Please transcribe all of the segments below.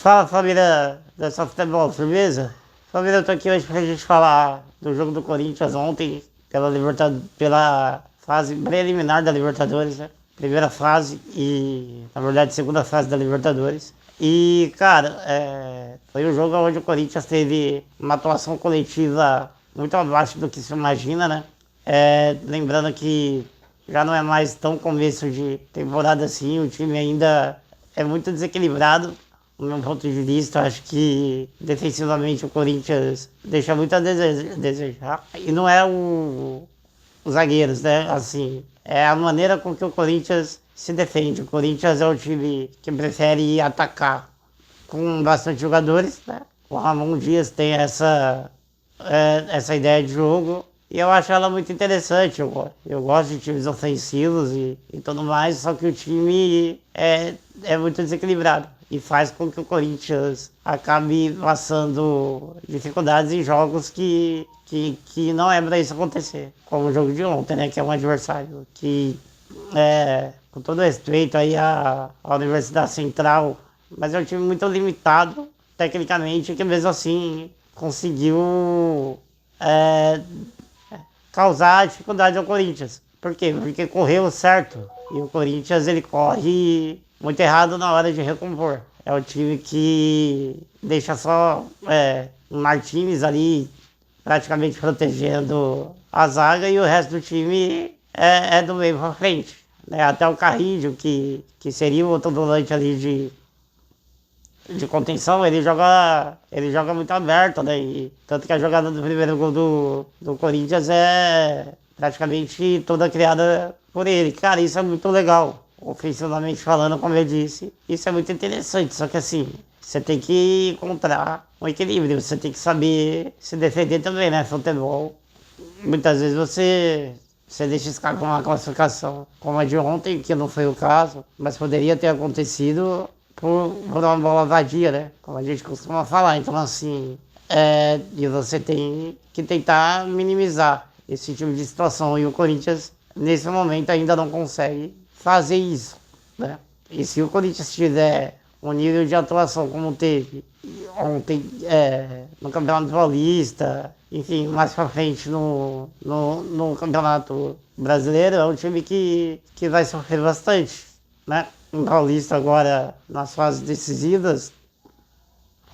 Fala família dessa futebol, firmeza? Família, eu tô aqui hoje pra gente falar do jogo do Corinthians ontem, pela fase preliminar da Libertadores, né? Primeira fase e, na verdade, segunda fase da Libertadores. E, cara, foi um jogo onde o Corinthians teve uma atuação coletiva muito abaixo do que se imagina, né? Lembrando que já não é mais tão começo de temporada assim, o time ainda é muito desequilibrado. Do meu ponto de vista, acho que defensivamente o Corinthians deixa muito a desejar. E não é os zagueiros, né? Assim, é a maneira com que o Corinthians se defende. O Corinthians é um time que prefere atacar com bastante jogadores, né? O Ramon Dias tem essa ideia de jogo e eu acho ela muito interessante. Eu gosto de times ofensivos e tudo mais, só que o time é muito desequilibrado e faz com que o Corinthians acabe passando dificuldades em jogos que não é para isso acontecer. Como o jogo de ontem, né? Que é um adversário que, com todo respeito aí à Universidade Central, mas é um time muito limitado tecnicamente, que mesmo assim conseguiu causar dificuldade ao Corinthians. Por quê? Porque correu certo. E o Corinthians ele corre muito errado na hora de recompor. É o time que deixa só o Martínez ali praticamente protegendo a zaga e o resto do time é do meio pra frente. Né? Até o Carrillo, que seria o outro volante ali de contenção, ele joga muito aberto, né? E tanto que a jogada do primeiro gol do Corinthians é praticamente toda criada por ele. Cara, isso é muito legal. Ofensivamente falando, como eu disse, isso é muito interessante. Só que assim, você tem que encontrar um equilíbrio, você tem que saber se defender também, né? Futebol. Muitas vezes você deixa escapar uma classificação como a de ontem, que não foi o caso, mas poderia ter acontecido por uma bola vadia, né? Como a gente costuma falar. Então, assim, e você tem que tentar minimizar esse tipo de situação. E o Corinthians, nesse momento, ainda não consegue fazer isso, né? E se o Corinthians tiver um nível de atuação como teve ontem no Campeonato Paulista, enfim, mais pra frente no Campeonato Brasileiro, é um time que vai sofrer bastante, né? No Paulista agora, nas fases decisivas,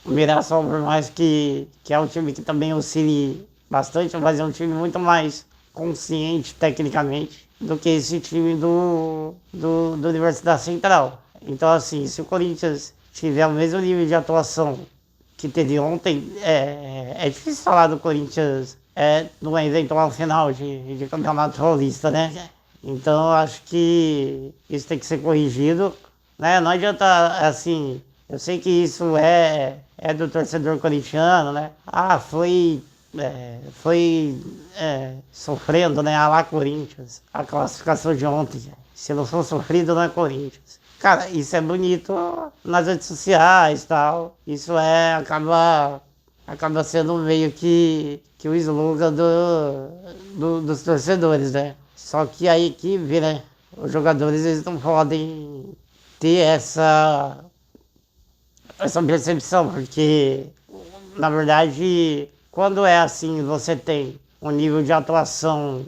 o Mirassol, por mais que é um time que também oscile bastante, mas é um time muito mais consciente tecnicamente do que esse time do Universidade Central. Então, assim, se o Corinthians tiver o mesmo nível de atuação que teve ontem, é difícil falar do Corinthians numa eventual final de Campeonato Paulista, né? Então, acho que isso tem que ser corrigido, né? Não adianta, assim, eu sei que isso é do torcedor corintiano, né? Ah, foi sofrendo, né? A lá Corinthians, a classificação de ontem. Se não for sofrido, não é Corinthians. Cara, isso é bonito nas redes sociais e tal. Isso acaba sendo meio que o slogan dos torcedores, né? Só que a equipe, né? Os jogadores, eles não podem ter essa percepção, porque, na verdade, quando é assim, você tem um nível de atuação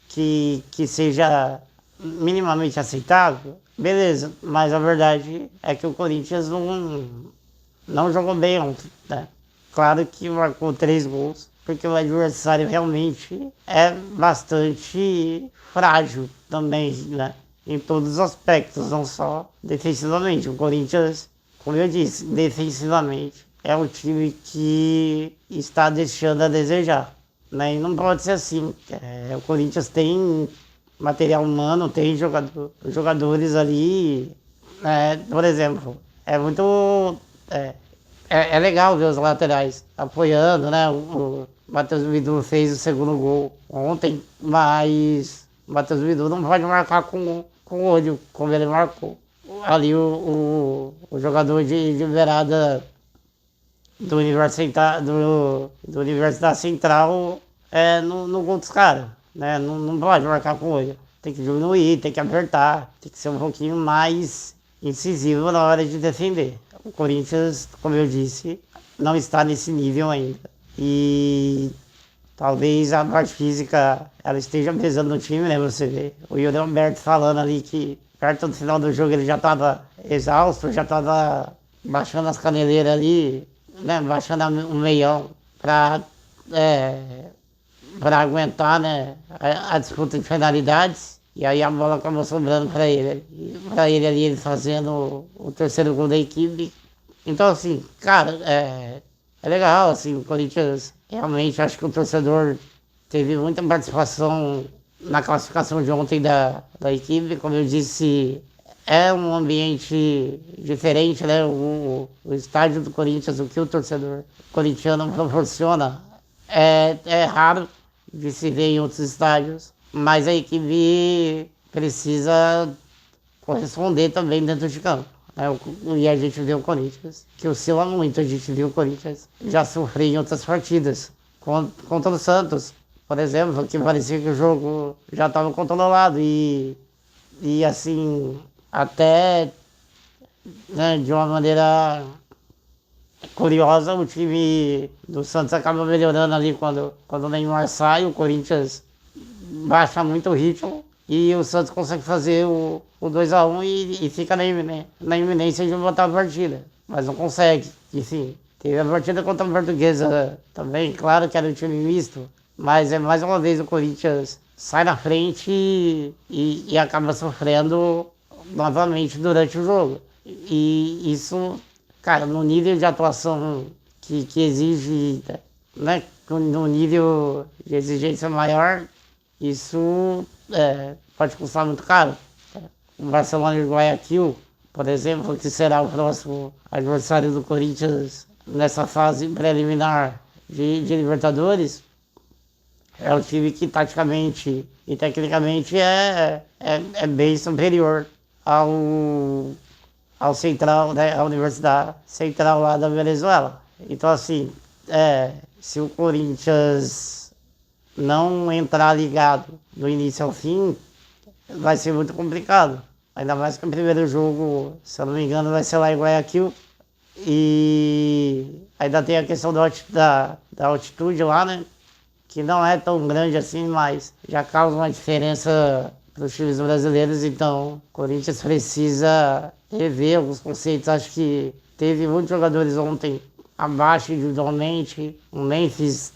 que seja minimamente aceitável, beleza, mas a verdade é que o Corinthians não jogou bem ontem, né? Claro que marcou 3 gols, porque o adversário realmente é bastante frágil também, né? Em todos os aspectos, não só defensivamente. O Corinthians, como eu disse, defensivamente é um time que está deixando a desejar, né? E não pode ser assim. O Corinthians tem material humano, tem jogadores ali, por exemplo, é muito. É legal ver os laterais apoiando, né? O Matheus Bidu fez o segundo gol ontem, mas o Matheus Bidu não pode marcar com o olho, como ele marcou. Ali o jogador de beirada do Universidade Central no gol dos caras, né? Não pode marcar com o olho. Tem que diminuir, tem que apertar, tem que ser um pouquinho mais incisivo na hora de defender. O Corinthians, como eu disse, não está nesse nível ainda. E talvez a parte física ela esteja pesando no time, né? Você vê o Yuri Alberto falando ali que perto do final do jogo ele já estava exausto, já estava baixando as caneleiras ali, né? Baixando o meião para aguentar, né? A disputa de penalidades. E aí a bola acabou sobrando para ele. Para ele ali, ele fazendo o terceiro gol da equipe. Então, assim, cara, é legal, assim, o Corinthians realmente acho que o torcedor teve muita participação na classificação de ontem da equipe. Como eu disse, é um ambiente diferente, né? O estádio do Corinthians, o que o torcedor corintiano proporciona, é raro de se ver em outros estádios, mas a equipe precisa corresponder também dentro de campo. E a gente viu o Corinthians, que oscila muito, a gente viu o Corinthians já sofrer em outras partidas, contra o Santos, por exemplo, que parecia que o jogo já estava controlado e assim, até, né, de uma maneira curiosa, o time do Santos acaba melhorando ali quando o Neymar sai, o Corinthians baixa muito o ritmo e o Santos consegue fazer o 2-1 e fica na iminência de botar a partida, mas não consegue. Enfim, teve a partida contra a Portuguesa também, claro que era um time misto, mas mais uma vez o Corinthians sai na frente e acaba sofrendo novamente durante o jogo. E isso, cara, no nível de atuação que exige, né, no nível de exigência maior, isso pode custar muito caro. O Barcelona de Guayaquil, por exemplo, que será o próximo adversário do Corinthians nessa fase preliminar de Libertadores, é um time que taticamente e tecnicamente é bem superior ao Central, né, à Universidade Central lá da Venezuela. Então, assim, se o Corinthians não entrar ligado do início ao fim, vai ser muito complicado. Ainda mais que o primeiro jogo, se eu não me engano, vai ser lá em Guayaquil. E ainda tem a questão da altitude lá, né? Que não é tão grande assim, mas já causa uma diferença para os times brasileiros. Então, o Corinthians precisa rever alguns conceitos. Acho que teve muitos jogadores ontem abaixo individualmente. O Memphis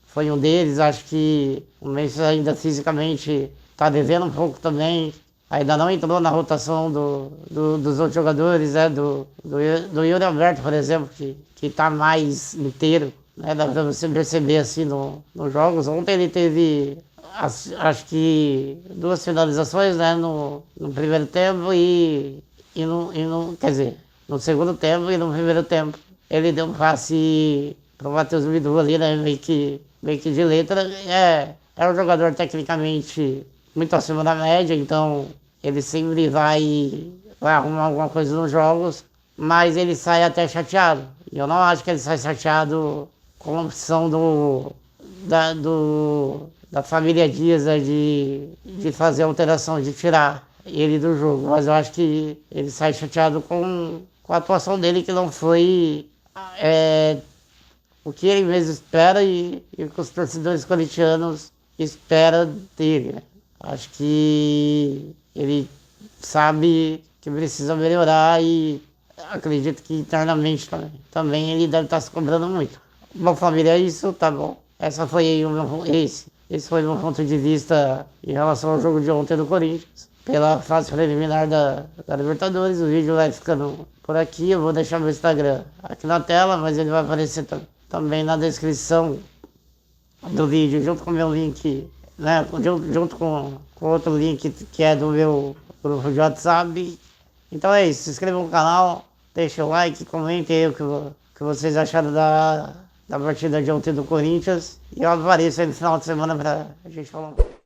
foi um deles. Acho que o Memphis ainda fisicamente está devendo um pouco também. Ainda não entrou na rotação dos outros jogadores, do Yuri Alberto, por exemplo, que está mais inteiro, né? Dá pra você perceber assim nos jogos. Ontem ele teve, acho que, 2 finalizações, né? No primeiro tempo quer dizer, no segundo tempo e no primeiro tempo. Ele deu um passe pro Matheus Bidu ali, né? Meio que de letra. É um jogador tecnicamente muito acima da média, então ele sempre vai arrumar alguma coisa nos jogos, mas ele sai até chateado. E eu não acho que ele sai chateado com a opção da família Dias, né, de fazer a alteração, de tirar ele do jogo. Mas eu acho que ele sai chateado com a atuação dele, que não foi o que ele mesmo espera e o que os torcedores corintianos esperam dele, né? Acho que ele sabe que precisa melhorar e acredito que internamente também ele deve estar se cobrando muito. Bom, família, é isso, tá bom? Esse foi o meu ponto de vista em relação ao jogo de ontem do Corinthians. Pela fase preliminar da Libertadores. O vídeo vai ficando por aqui. Eu vou deixar meu Instagram aqui na tela, mas ele vai aparecer também na descrição do vídeo, junto com o meu link, né? Junto com outro link que é do meu grupo de WhatsApp. Então é isso, se inscreva no canal, deixa o like, comentem aí o que vocês acharam da partida de ontem do Corinthians. E eu apareço aí no final de semana pra gente falar um pouco.